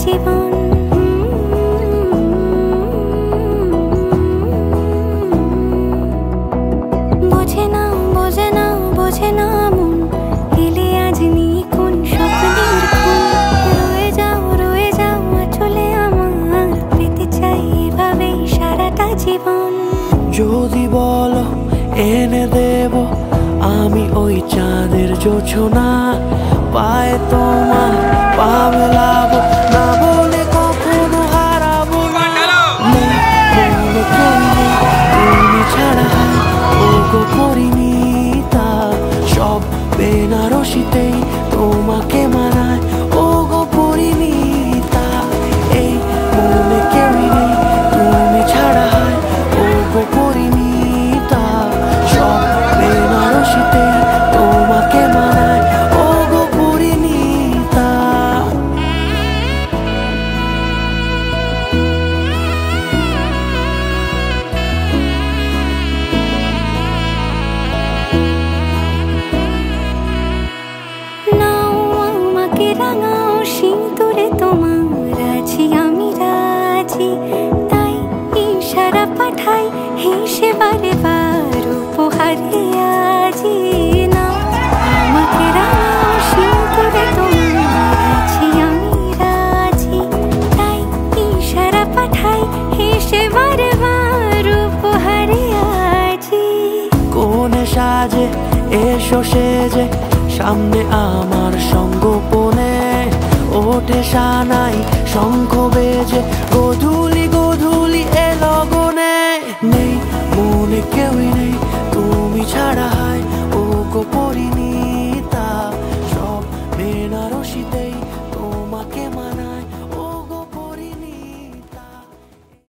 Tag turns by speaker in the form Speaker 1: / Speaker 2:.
Speaker 1: জীবন। বোঝে না বোঝে না বোঝে না মন, এলে আজ নিকুন স্বপ্নের খুন। রয়ে যাও চলে আমার, পেতে চাই এভাবেই সারাটা জীবন।
Speaker 2: যদি বলো এনে দেব আমি ওই চাঁদের জোছনা, পায়ে তোমার পা মেলাবো, না বলে কখনো হারাবো না। মনে করিনি তুমি ছাড়া ওগো করিনি তা, সব বেনারসিতেই তোমাকে মানায় ওগো করিনি তা। এই মনে কেউই নেই তুমি ছাড়া ওগো করিনি তা, সব বেনারসিতেই তোমাকে মানায় ওগো করিনি তা।
Speaker 1: নাও আমাকে রাঙাও সিঁদুরে তোমার, আছি আমি রাজি, তাই ইশারা পাঠাই হেসে বারে বার উপহারে আজি। নাও আমাকে রাঙাও সিঁদুরে তোমার, আছি আমি রাজি, তাই ইশারা পাঠাই হেসে বারে বার উপহারে আজি।
Speaker 2: কোনে সাজে এসো সেজে সামনে আমার সঙ্গোপনে, ওঠে সানাই শঙ্খ